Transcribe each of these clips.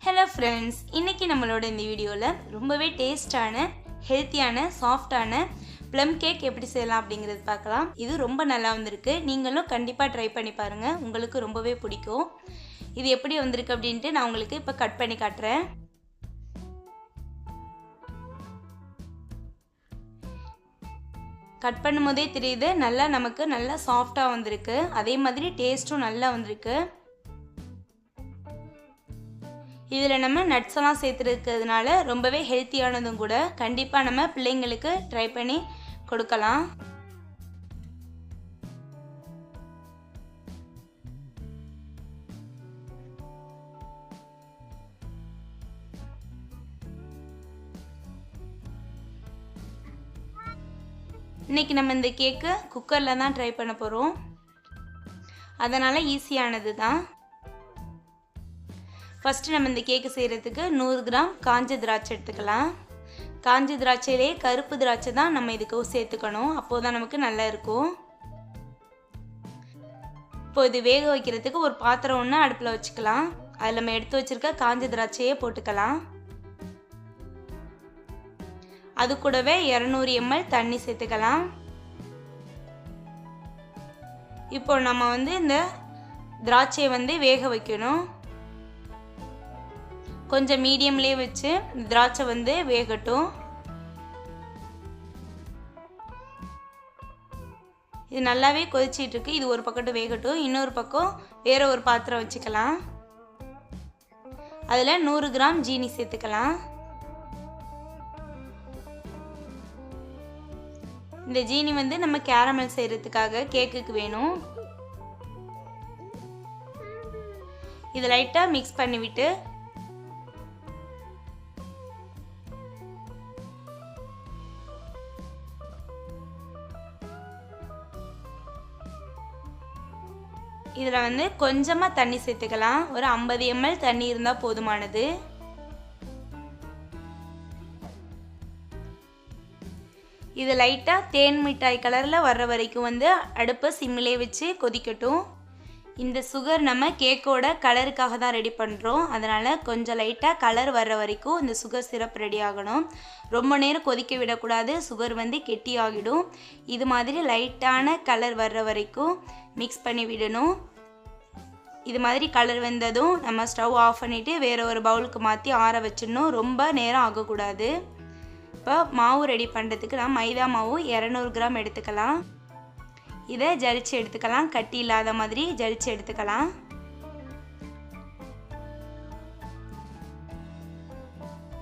Hello friends, இன்னைக்கு நம்மளோட இந்த வீடியோல ரொம்பவே டேஸ்டான, ஹெல்த்தியான, சாஃப்டான plum cake எப்படி செய்யலாம் அப்படிங்கறது பார்க்கலாம். இது ரொம்ப நல்லா வந்திருக்கு. நீங்களும் கண்டிப்பா ட்ரை பண்ணி பாருங்க. உங்களுக்கு ரொம்பவே பிடிக்கும். இது எப்படி வந்திருக்கு அப்படினு நான் உங்களுக்கு இப்ப கட் பண்ணி காட்றேன். கட் பண்ணும்போதே தெரியுது நமக்கு நல்லா சாஃப்ட்டா வந்திருக்கு. அதே மாதிரி டேஸ்டும் நல்லா வந்திருக்கு. இதில் நம்ம நட்ஸ் எல்லாம் சேர்த்துருக்கிறதுனால ரொம்பவே ஹெல்த்தியானதும் கூட. கண்டிப்பாக நம்ம பிள்ளைங்களுக்கு ட்ரை பண்ணி கொடுக்கலாம். இன்னைக்கு நம்ம இந்த கேக்கு குக்கரில் தான் ட்ரை பண்ண போகிறோம். அதனால் ஈஸியானது தான். ஃபஸ்ட்டு நம்ம இந்த கேக்கு செய்கிறதுக்கு 100 கிராம் காஞ்ச திராட்சை எடுத்துக்கலாம். காஞ்ச திராட்சையிலே கருப்பு திராட்சை தான் நம்ம இதுக்கு சேர்த்துக்கணும். அப்போது தான் நமக்கு நல்லா இருக்கும். இப்போ இது வேக வைக்கிறதுக்கு ஒரு பாத்திரம் ஒன்று அடுப்பில் வச்சுக்கலாம். அதில் நம்ம எடுத்து வச்சுருக்க காஞ்ச திராட்சையே போட்டுக்கலாம். அது கூடவே 200 ml தண்ணி சேர்த்துக்கலாம். இப்போ நம்ம இந்த திராட்சையை வேக வைக்கணும். கொஞ்சம் மீடியம்லேயே வச்சு திராட்சை வேகட்டும். இது நல்லாவே கொதிச்சிட்டு இருக்கு. இது ஒரு பக்கம் வேகட்டும். இன்னொரு பக்கம் வேற ஒரு பாத்திரம் வச்சுக்கலாம். அதில் 100 கிராம் ஜீனி சேர்த்துக்கலாம். இந்த ஜீனி நம்ம கேரமல் செய்கிறதுக்காக கேக்குக்கு வேணும். இது லைட்டாக மிக்ஸ் பண்ணிவிட்டு இதில் கொஞ்சமாக தண்ணி சேர்த்துக்கலாம். ஒரு 50 ml தண்ணி இருந்தால் போதுமானது. இது லைட்டாக தேன் மிட்டாய் கலரில் வர்ற வரைக்கும் அடுப்பை சிம்மிலே வச்சு கொதிக்கட்டும். இந்த சுகர் நம்ம கேக்கோட கலருக்காக தான் ரெடி பண்ணுறோம். அதனால் கொஞ்சம் லைட்டாக கலர் வர்ற வரைக்கும் இந்த சுகர் சிரப் ரெடி ஆகணும். ரொம்ப நேரம் கொதிக்க விடக்கூடாது. சுகர் கெட்டி ஆகிடும். இது மாதிரி லைட்டான கலர் வர்ற வரைக்கும் மிக்ஸ் பண்ணி விடணும். இது மாதிரி கலர் வந்ததும் நம்ம ஸ்டவ் ஆஃப் பண்ணிவிட்டு வேறு ஒரு பவுலுக்கு மாற்றி ஆற வச்சிடணும். ரொம்ப நேரம் ஆகக்கூடாது. இப்போ மாவு ரெடி பண்ணுறதுக்கு நான் மைதா மாவு 200 கிராம் எடுத்துக்கலாம். இதை ஜலிச்சு எடுத்துக்கலாம். கட்டி இல்லாத மாதிரி ஜலிச்சு எடுத்துக்கலாம்.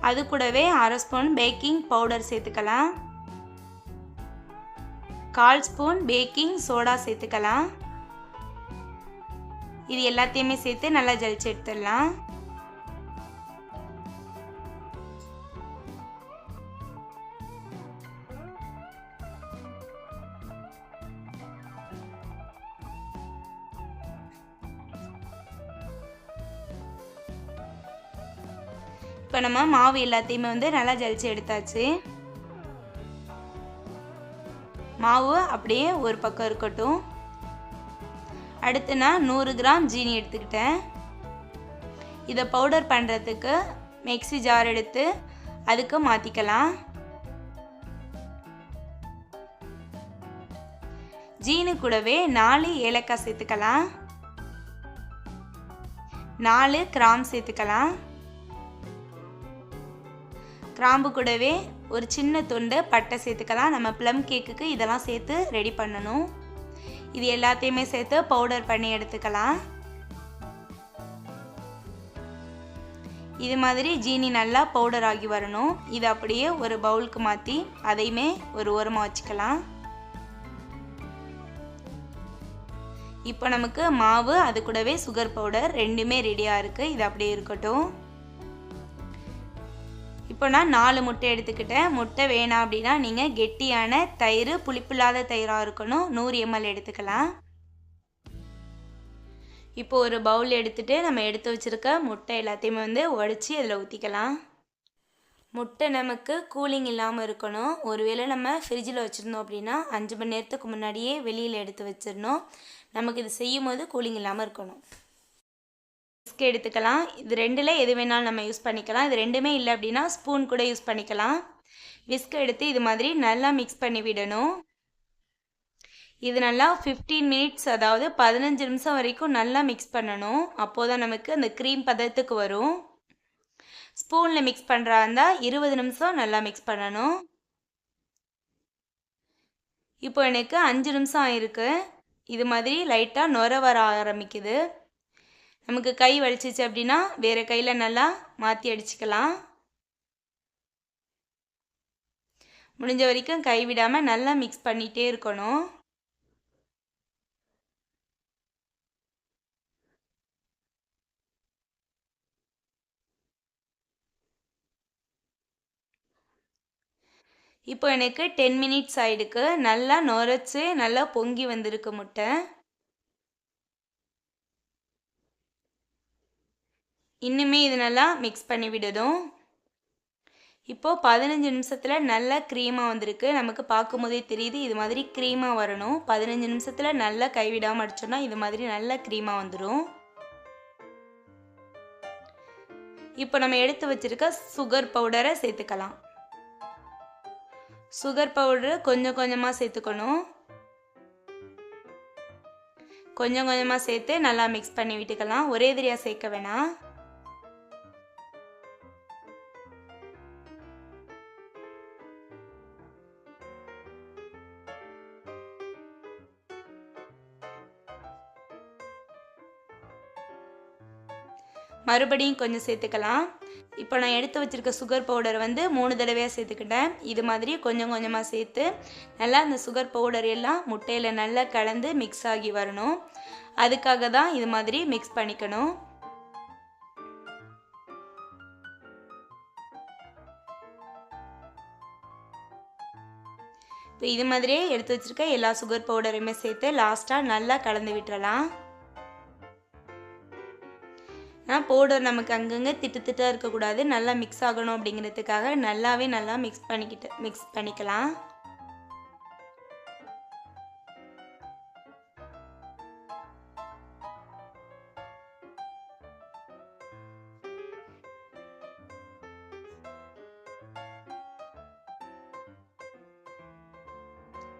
அது கூடவே 1/2 ஸ்பூன் பேக்கிங் பவுடர் சேர்த்துக்கலாம். 1/4 ஸ்பூன் பேக்கிங் சோடா சேர்த்துக்கலாம். இது எல்லாத்தையுமே சேர்த்து நல்லா ஜலிச்சு எடுத்துடலாம். இப்போ நம்ம மாவு எல்லாத்தையுமே நல்லா ஜலிச்சு எடுத்தாச்சு. மாவு அப்படியே ஒரு பக்கம் இருக்கட்டும். அடுத்து நான் 100 கிராம் ஜீனி எடுத்துக்கிட்டேன். இதை பவுடர் பண்ணுறதுக்கு மிக்ஸி ஜார் எடுத்து அதுக்கு மாற்றிக்கலாம். ஜீனி கூடவே 4 ஏலக்காய் சேர்த்துக்கலாம். 4 கிராம்பு சேர்த்துக்கலாம். கிராம்பு கூடவே ஒரு சின்ன துண்டு பட்டை சேர்த்துக்கலாம். நம்ம ப்ளம் கேக்குக்கு இதெல்லாம் சேர்த்து ரெடி பண்ணணும். இது எல்லாத்தையுமே சேர்த்து பவுடர் பண்ணி எடுத்துக்கலாம். இது மாதிரி ஜீனி நல்லா பவுடர் ஆகி வரணும். இது அப்படியே ஒரு பவுலுக்கு மாற்றி அதையுமே ஒரு ஓரமாக வச்சுக்கலாம். இப்போ நமக்கு மாவு அது கூடவே சுகர் பவுடர் ரெண்டுமே ரெடியாக இருக்குது. இது அப்படியே இருக்கட்டும். இப்போ நான் 4 முட்டை எடுத்துக்கிட்டேன். முட்டை வேணாம் அப்படின்னா நீங்கள் கெட்டியான தயிர், புளிப்பில்லாத தயிராக இருக்கணும். 100 ml எடுத்துக்கலாம். இப்போ ஒரு பவுல் எடுத்துகிட்டு நம்ம எடுத்து வச்சுருக்க முட்டை எல்லாத்தையுமே உடைச்சி அதில் ஊற்றிக்கலாம். முட்டை நமக்கு கூலிங் இல்லாமல் இருக்கணும். ஒருவேளை நம்ம ஃப்ரிட்ஜில் வச்சுருந்தோம் அப்படின்னா 5 மணி நேரத்துக்கு முன்னாடியே வெளியில் எடுத்து வச்சிடணும். நமக்கு இது செய்யும் போது கூலிங் இல்லாமல் இருக்கணும். விஸ்க் எடுத்துக்கலாம். இது ரெண்டில் எது வேணாலும் நம்ம யூஸ் பண்ணிக்கலாம். இது ரெண்டுமே இல்லை அப்படின்னா ஸ்பூன் கூட யூஸ் பண்ணிக்கலாம். விஸ்க் எடுத்து இது மாதிரி நல்லா மிக்ஸ் பண்ணி விடணும். இது நல்லா 15 மினிட்ஸ், அதாவது 15 நிமிஷம் வரைக்கும் நல்லா மிக்ஸ் பண்ணணும். அப்போது தான் நமக்கு அந்த க்ரீம் பதத்துக்கு வரும். ஸ்பூனில் மிக்ஸ் பண்ணுறா இருந்தால் 20 நிமிஷம் நல்லா மிக்ஸ் பண்ணணும். இப்போ எனக்கு 5 நிமிஷம் ஆயிருக்கு. இது மாதிரி லைட்டாக நுர வர ஆரம்பிக்குது. நமக்கு கை வலிச்சிச்சு அப்படின்னா வேறு கையில் நல்லா மாற்றி அடிச்சுக்கலாம். முடிஞ்ச வரைக்கும் கை விடாமல் நல்லா மிக்ஸ் பண்ணிகிட்டே இருக்கணும். இப்போ எனக்கு 10 மினிட்ஸ் ஆயிடுக்கு. நல்லா நுரைச்சி நல்லா பொங்கி வந்திருக்கு முட்டை. இன்னுமே இது நல்லா மிக்ஸ் பண்ணி விடணும். இப்போது 15 நிமிஷத்தில் நல்லா க்ரீமாக வந்திருக்கு. நமக்கு பார்க்கும்போதே தெரியுது இது மாதிரி க்ரீமாக வரணும். 15 நிமிஷத்தில் நல்லா கைவிடாமல் அடிச்சோன்னா இது மாதிரி நல்லா க்ரீமாக வந்துடும். இப்போ நம்ம எடுத்து வச்சிருக்க சுகர் பவுடரை சேர்த்துக்கலாம். சுகர் பவுடரு கொஞ்சம் கொஞ்சமாக சேர்த்துக்கணும். கொஞ்சம் கொஞ்சமாக சேர்த்து நல்லா மிக்ஸ் பண்ணி விட்டுக்கலாம். ஒரே தடவையாக சேர்க்க வேணாம். மறுபடியும் கொஞ்சம் சேர்த்துக்கலாம். இப்போ நான் எடுத்து வச்சுருக்க சுகர் பவுடர் வந்து 3 தடவையாக சேர்த்துக்கிட்டேன். இது மாதிரி கொஞ்சம் கொஞ்சமாக சேர்த்து நல்லா அந்த சுகர் பவுடர் எல்லாம் முட்டையில் நல்லா கலந்து மிக்ஸ் ஆகி வரணும். அதுக்காக தான் இது மாதிரி மிக்ஸ் பண்ணிக்கணும். இப்போ இது மாதிரியே எடுத்து வச்சுருக்க எல்லா சுகர் பவுடரையுமே சேர்த்து லாஸ்ட்டாக நல்லா கலந்து விட்டுறலாம். பவுடர் நமக்கு அங்கங்கே திட்டு திட்டாக இருக்கக்கூடாது, நல்லா மிக்ஸ் ஆகணும் அப்படிங்கிறதுக்காக நல்லாவே நல்லா மிக்ஸ் பண்ணிக்கலாம்.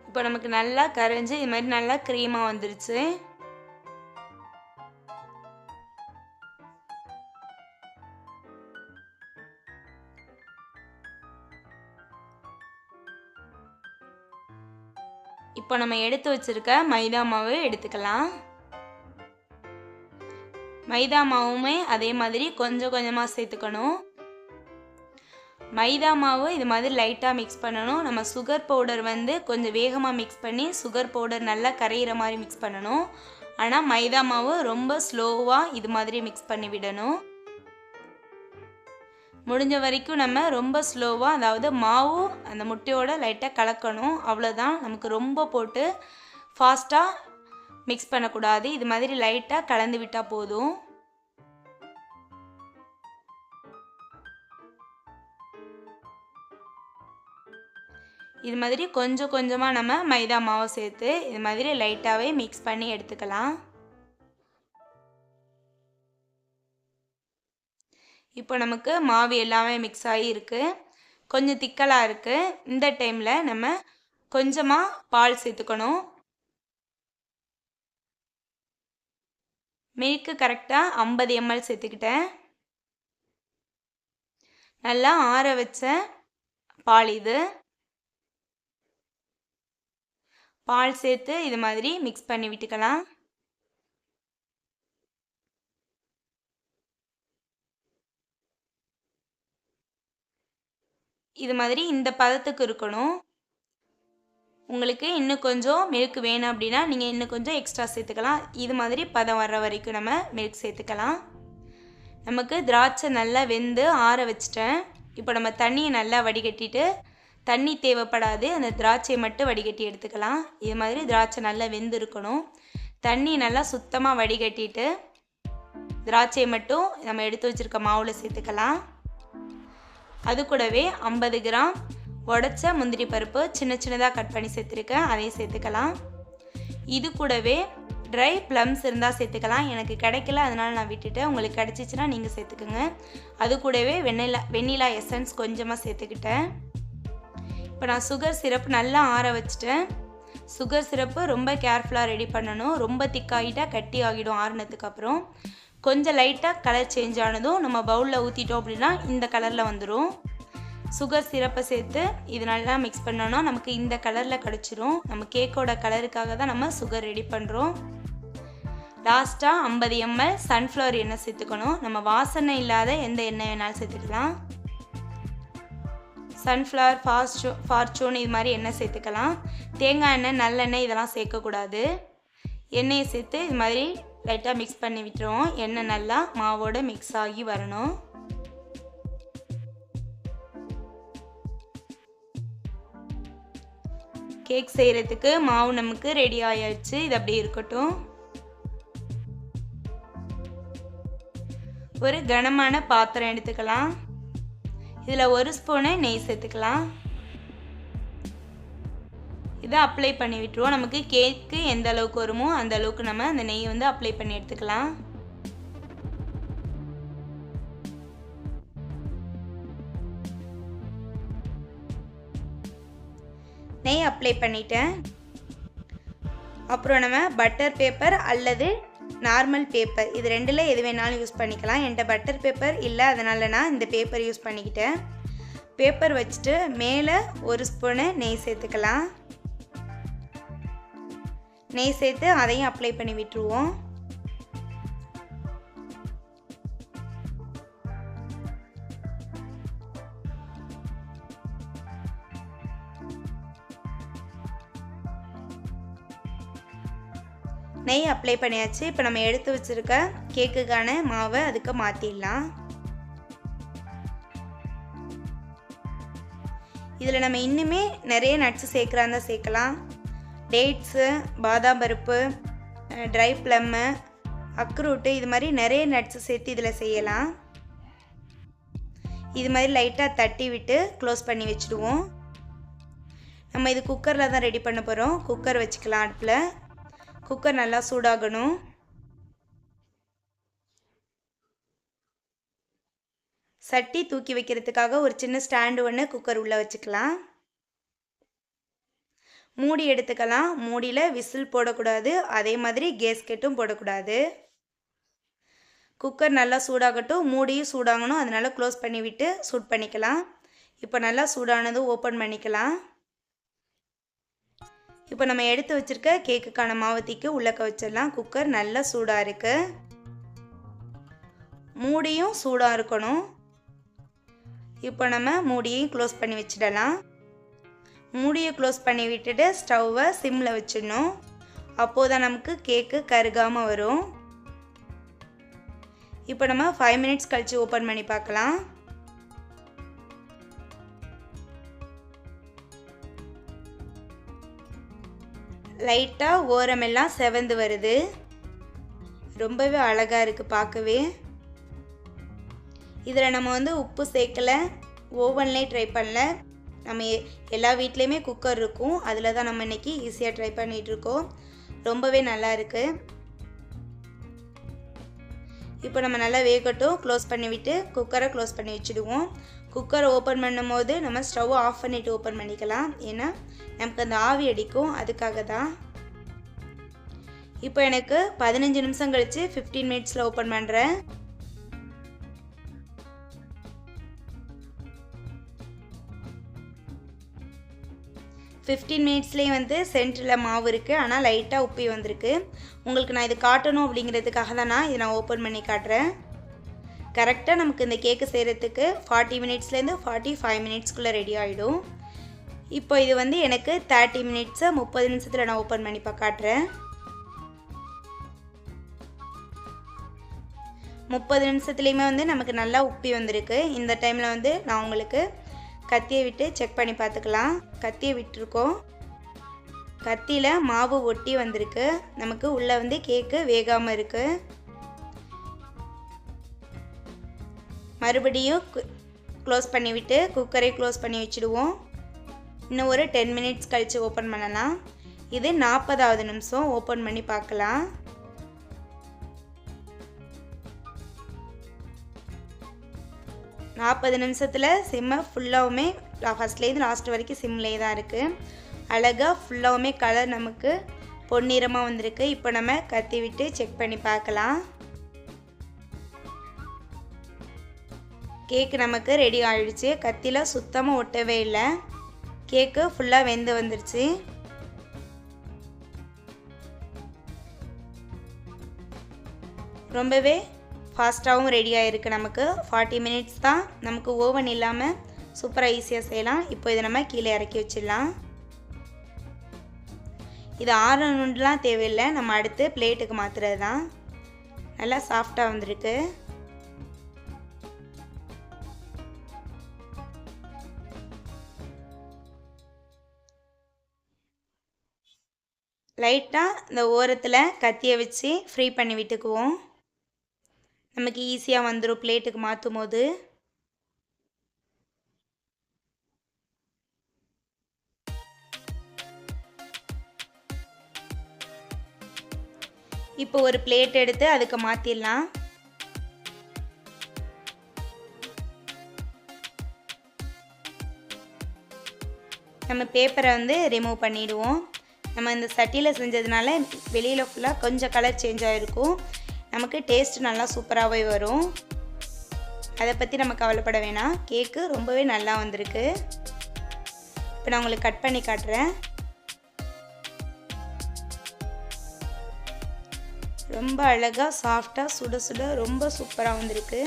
இப்போ நமக்கு நல்லா கரைஞ்சி இது மாதிரி நல்லா க்ரீமாக வந்துருச்சு. இப்போ நம்ம எடுத்து வச்சிருக்க மைதா மாவு எடுத்துக்கலாம். மைதா மாவுமே அதே மாதிரி கொஞ்சம் கொஞ்சமாக சேர்த்துக்கணும். மைதா மாவு இது மாதிரி லைட்டாக மிக்ஸ் பண்ணணும். நம்ம சுகர் பவுடர் வந்து கொஞ்சம் வேகமாக மிக்ஸ் பண்ணி சுகர் பவுடர் நல்லா கரையிற மாதிரி மிக்ஸ் பண்ணணும். ஆனால் மைதா மாவு ரொம்ப ஸ்லோவாக இது மாதிரி மிக்ஸ் பண்ணி விடணும். முடிஞ்ச வரைக்கும் நம்ம ரொம்ப ஸ்லோவாக, அதாவது மாவு அந்த முட்டையோட லைட்டாக கலக்கணும், அவ்வளோதான். நமக்கு ரொம்ப போட்டு ஃபாஸ்ட்டாக மிக்ஸ் பண்ணக்கூடாது. இது மாதிரி லைட்டாக கலந்து விட்டால் போதும். இது மாதிரி கொஞ்சம் கொஞ்சமாக நம்ம மைதா மாவை சேர்த்து இது மாதிரி லைட்டாகவே மிக்ஸ் பண்ணி எடுத்துக்கலாம். இப்போ நமக்கு மாவு எல்லாமே மிக்ஸ் ஆகி இருக்குது. கொஞ்சம் திக்கலாக இருக்குது. இந்த டைமில் நம்ம கொஞ்சமாக பால் சேர்த்துக்கணும். மில்க்கு கரெக்டாக 50 ml சேர்த்துக்கிட்டேன். நல்லா ஆற வச்ச பால் இது. பால் சேர்த்து இது மாதிரி மிக்ஸ் பண்ணி விட்டுக்கலாம். இது மாதிரி இந்த பதத்துக்கு இருக்கணும். உங்களுக்கு இன்னும் கொஞ்சம் மில்க் வேணும் அப்படின்னா நீங்கள் இன்னும் கொஞ்சம் எக்ஸ்ட்ரா சேர்த்துக்கலாம். இது மாதிரி பதம் வர்ற வரைக்கும் நம்ம மில்க் சேர்த்துக்கலாம். நமக்கு திராட்சை நல்லா வெந்து ஆற வச்சிட்டேன். இப்போ நம்ம தண்ணியை நல்லா வடிகட்டிட்டு, தண்ணி தேவைப்படாது, அந்த திராட்சையை மட்டும் வடிகட்டி எடுத்துக்கலாம். இது மாதிரி திராட்சை நல்லா வெந்து இருக்கணும். தண்ணி நல்லா சுத்தமாக வடிகட்டிட்டு திராட்சையை மட்டும் நம்ம எடுத்து வச்சுருக்க மாவில் சேர்த்துக்கலாம். அது கூடவே 50 கிராம் உடைச்ச முந்திரி பருப்பு சின்ன சின்னதாக கட் பண்ணி சேர்த்துருக்கேன், அதையும் சேர்த்துக்கலாம். இது கூடவே ட்ரை ப்ளம்ஸ் இருந்தால் சேர்த்துக்கலாம். எனக்கு கிடைக்கல, அதனால் நான் விட்டுட்டேன். உங்களுக்கு கிடச்சிச்சின்னா நீங்கள் சேர்த்துக்குங்க. அது கூடவே வெண்ணிலா எசன்ஸ் கொஞ்சமாக சேர்த்துக்கிட்டேன். இப்போ நான் சுகர் சிரப் நல்லா ஆற வச்சுட்டேன். சுகர் சிரப்பு ரொம்ப கேர்ஃபுல்லாக ரெடி பண்ணணும். ரொம்ப திக்காகிட்டால் கட்டி ஆகிடும் ஆறுனதுக்கு அப்புறம். கொஞ்சம் லைட்டாக கலர் சேஞ்ச் ஆனதும் நம்ம பவுலில் ஊற்றிட்டோம் அப்படின்னா இந்த கலரில் வந்துடும். சுகர் சிரப்பை சேர்த்து இது நல்லா மிக்ஸ் பண்ணோன்னா நமக்கு இந்த கலரில் கிடச்சிரும். நம்ம கேக்கோட கலருக்காக தான் நம்ம சுகர் ரெடி பண்ணுறோம். லாஸ்ட்டாக 50 ml சன்ஃப்ளவர் எண்ணெய் சேர்த்துக்கணும். நம்ம வாசனை இல்லாத எந்த எண்ணெய் வேணாலும் சேர்த்துக்கலாம். சன்ஃப்ளவர், ஃபார்ச்சூன் இது மாதிரி எண்ணெய் சேர்த்துக்கலாம். தேங்காய் எண்ணெய், நல்லெண்ணெய் இதெல்லாம் சேர்க்கக்கூடாது. எண்ணெயை சேர்த்து இது மாதிரி லைட்டாக மிக்ஸ் பண்ணி விட்டுருவோம். எண்ணெய் நல்லா மாவோட மிக்ஸ் ஆகி வரணும். கேக் செய்கிறதுக்கு மாவு நமக்கு ரெடி ஆயாச்சு. இது அப்படியே இருக்கட்டும். ஒரு கனமான பாத்திரம் எடுத்துக்கலாம். இதில் 1 ஸ்பூனு நெய் சேர்த்துக்கலாம். இதை அப்ளை பண்ணி விட்டுருவோம். நமக்கு கேக்கு எந்த அளவுக்கு வருமோ அந்த அளவுக்கு நம்ம அந்த நெய் வந்து அப்ளை பண்ணி எடுத்துக்கலாம். நெய் அப்ளை பண்ணிட்டேன். அப்புறம் நம்ம பட்டர் பேப்பர் அல்லது நார்மல் பேப்பர் இது ரெண்டில் எது வேணாலும் யூஸ் பண்ணிக்கலாம். என்கிட்ட பட்டர் பேப்பர் இல்லை, அதனால் நான் இந்த பேப்பர் யூஸ் பண்ணிக்கிட்டேன். பேப்பர் வச்சுட்டு மேலே 1 ஸ்பூனு நெய் சேர்த்துக்கலாம். நெய் சேர்த்து அதையும் அப்ளை பண்ணி விட்டுருவோம். நெய் அப்ளை பண்ணியாச்சு. இப்போ நம்ம எடுத்து வச்சுருக்க கேக்குக்கான மாவை அதுக்கு மாற்றிடலாம். இதில் நம்ம இன்னுமே நிறைய நட்ஸு சேர்க்குறாந்தா சேர்க்கலாம். டேட்ஸு, பாதாம் பருப்பு, ட்ரை ப்ளம்மு, அக்ரூட்டு இது மாதிரி நிறைய நட்ஸு சேர்த்து இதில் செய்யலாம். இது மாதிரி லைட்டாக தட்டி விட்டு க்ளோஸ் பண்ணி வச்சுடுவோம். நம்ம இது குக்கரில் தான் ரெடி பண்ண போகிறோம். குக்கர் வச்சுக்கலாம் அடுப்பில். குக்கர் நல்லா சூடாகணும். சட்டி தூக்கி வைக்கிறதுக்காக ஒரு சின்ன ஸ்டாண்டு ஒன்று குக்கர் உள்ளே வச்சுக்கலாம். மூடி எடுத்துக்கலாம். மூடியில் விசில் போடக்கூடாது, அதே மாதிரி கேஸ்கெட்டும் போடக்கூடாது. குக்கர் நல்லா சூடாகட்டும். மூடியும் சூடாகணும், அதனால் க்ளோஸ் பண்ணி விட்டு சூட் பண்ணிக்கலாம். இப்போ நல்லா சூடானதும் ஓப்பன் பண்ணிக்கலாம். இப்போ நம்ம எடுத்து வச்சுருக்க கேக்குக்கான மாவத்திக்கு உள்ளக்க வச்சிடலாம். குக்கர் நல்லா சூடாக இருக்குது. மூடியும் சூடாக இருக்கணும். இப்போ நம்ம மூடியையும் க்ளோஸ் பண்ணி வச்சிடலாம். மூடியை க்ளோஸ் பண்ணி விட்டுட்டு ஸ்டவ்வை சிம்மில் வச்சிடணும். அப்போது தான் நமக்கு கேக்கு கருகாமல் வரும். இப்போ நம்ம 5 மினிட்ஸ் கழித்து ஓப்பன் பண்ணி பார்க்கலாம். லைட்டாக ஓரமெல்லாம் செவந்து வருது. ரொம்பவே அழகாக இருக்குது பார்க்கவே. இதில் நம்ம வந்து உப்பு சேர்க்கலை, ஓவன்லேயே ட்ரை பண்ணல. நம்ம எல்லா வீட்லேயுமே குக்கர் இருக்கும், அதில் தான் நம்ம இன்றைக்கி ஈஸியாக ட்ரை பண்ணிகிட்ருக்கோம். ரொம்பவே நல்லா இருக்குது. இப்போ நம்ம நல்லா வேகட்டும். க்ளோஸ் பண்ணி விட்டு குக்கரை க்ளோஸ் பண்ணி வச்சுடுவோம். குக்கரை ஓப்பன் பண்ணும் போது நம்ம ஸ்டவ்வை ஆஃப் பண்ணிவிட்டு ஓப்பன் பண்ணிக்கலாம். ஏன்னா நமக்கு அந்த ஆவி அடிக்கும், அதுக்காக தான். இப்போ எனக்கு 15 நிமிஷம் கழித்து 15 மினிட்ஸில் ஓப்பன் பண்ணுறேன். ஃபிஃப்டீன் மினிட்ஸ்லேயும் வந்து சென்டரில் மாவு இருக்குது, ஆனால் லைட்டாக உப்பி வந்திருக்கு. உங்களுக்கு நான் இது காட்டணும் அப்படிங்கிறதுக்காக தான் நான் ஓப்பன் பண்ணி காட்டுறேன். கரெக்டாக நமக்கு இந்த கேக்கு செய்கிறதுக்கு 40 மினிட்ஸ்லேருந்து 45 மினிட்ஸ்க்குள்ளே ரெடி ஆகிடும். இப்போ இது வந்து எனக்கு 30 மினிட்ஸை 30 நிமிஷத்தில் நான் ஓப்பன் பண்ணி காட்டுறேன். 30 நிமிஷத்துலேயுமே வந்து நமக்கு நல்லா உப்பி வந்திருக்கு. இந்த டைமில் வந்து நான் உங்களுக்கு கத்தியை விட்டு செக் பண்ணி பார்த்துக்கலாம். கத்தியை விட்டுருக்கோம். கத்தியில் மாவு ஒட்டி வந்திருக்கு. நமக்கு உள்ளே வந்து கேக்கு வேகாமல் இருக்குது. மறுபடியும் க்ளோஸ் பண்ணிவிட்டு குக்கரை க்ளோஸ் பண்ணி வச்சுடுவோம். இன்னும் ஒரு 10 மினிட்ஸ் கழித்து ஓப்பன் பண்ணலாம். இது 40வது நிமிஷம் ஓப்பன் பண்ணி பார்க்கலாம். 40 நிமிஷத்தில் சிம்மை ஃபுல்லாகவுமே ஃபஸ்ட்லேருந்து லாஸ்ட் வரைக்கும் சிம்லேயே தான் இருக்குது. அழகாக ஃபுல்லாகவுமே கலர் நமக்கு பொன்னிறமாக வந்திருக்கு. இப்போ நம்ம கத்தி விட்டு செக் பண்ணி பார்க்கலாம். கேக்கு நமக்கு ரெடி ஆகிடுச்சு. கத்தியில் சுத்தமாக ஒட்டவே இல்லை. கேக்கு ஃபுல்லாக வெந்து வந்துருச்சு. ரொம்பவே ஃபாஸ்ட்டாகவும் ரெடியாக இருக்குது. நமக்கு 40 மினிட்ஸ் தான். நமக்கு ஓவன் இல்லாமல் சூப்பராக ஈஸியாக செய்யலாம். இப்போ இதை நம்ம கீழே இறக்கி வச்சிடலாம். இது ஆறணுன்னுலாம் தேவையில்லை. நம்ம அடுத்து பிளேட்டுக்கு மாற்றுறது தான். நல்லா சாஃப்டாக வந்திருக்கு. லைட்டாக இந்த ஓரத்தில் கத்தியை வச்சு ஃப்ரீ பண்ணி விட்டுக்குவோம். நமக்கு ஈஸியாக வந்துடும் பிளேட்டுக்கு மாற்றும் போது. இப்போ ஒரு பிளேட் எடுத்து அதுக்கு மாற்றிடலாம். நம்ம பேப்பரை வந்து ரிமூவ் பண்ணிவிடுவோம். நம்ம இந்த சட்டியில் செஞ்சதுனால வெளியில் ஃபுல்லாக கொஞ்சம் கலர் சேஞ்ச் ஆகிருக்கும். நமக்கு டேஸ்ட் நல்லா சூப்பராகவே வரும். அதை பற்றி நம்ம கவலைப்பட வேணாம். கேக்கு ரொம்பவே நல்லா வந்திருக்கு. இப்போ நான் உங்களுக்கு கட் பண்ணி காட்டுறேன். ரொம்ப அழகாக சாஃப்டாக சுட சுட ரொம்ப சூப்பராக வந்திருக்கு.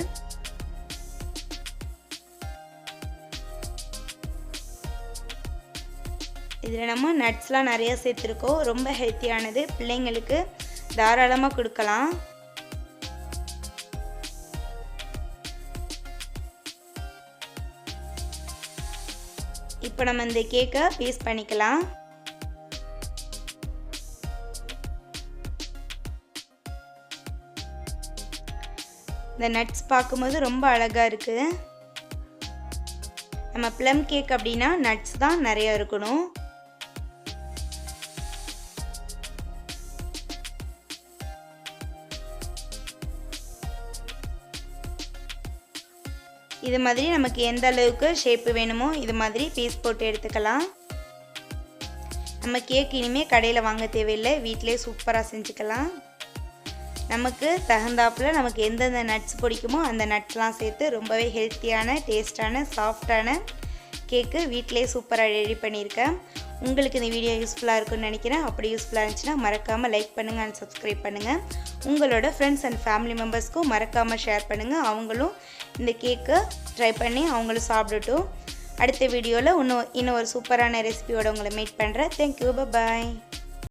இதில் நம்ம நட்ஸ்லாம் நிறைய சேர்த்துருக்கோம். ரொம்ப ஹெல்த்தியானது. பிள்ளைங்களுக்கு தாராளமாக கொடுக்கலாம். இப்போ நம்ம இந்த கேக்கை பீஸ் பண்ணிக்கலாம். இந்த நட்ஸ் பார்க்கும்போது ரொம்ப அழகாக இருக்குது. நம்ம ப்ளம் கேக் அப்படின்னா நட்ஸ் தான் நிறையா இருக்கணும். இது மாதிரி நமக்கு எந்த அளவுக்கு ஷேப்பு வேணுமோ இது மாதிரி பீஸ் போட்டு எடுத்துக்கலாம். நம்ம கேக் இனிமேல் கடையில் வாங்க தேவையில்லை. வீட்டிலே சூப்பராக செஞ்சுக்கலாம். நமக்கு தகுந்தாப்பில் நமக்கு எந்தெந்த நட்ஸ் பிடிக்குமோ அந்த நட்ஸ்லாம் சேர்த்து ரொம்பவே ஹெல்த்தியான டேஸ்டான சாஃப்டான கேக்கு வீட்டிலே சூப்பராக ரெடி பண்ணியிருக்கேன். உங்களுக்கு இந்த வீடியோ யூஸ்ஃபுல்லாக இருக்குன்னு நினைக்கிறேன். அப்படி யூஸ்ஃபுல்லாக இருந்துச்சுன்னா மறக்காமல் லைக் பண்ணுங்கள் அண்ட் சப்ஸ்கிரைப் பண்ணுங்கள். உங்களோட ஃப்ரெண்ட்ஸ் அண்ட் ஃபேமிலி மெம்பர்ஸ்க்கும் மறக்காமல் ஷேர் பண்ணுங்கள். அவங்களும் இந்த கேக்கை ட்ரை பண்ணி அவங்களும் சாப்பிடட்டும். அடுத்த வீடியோவில் இன்னும் ஒரு சூப்பரான ரெசிபியோடு உங்களை மீட் பண்ணுறேன். தேங்க்யூ. பாய்.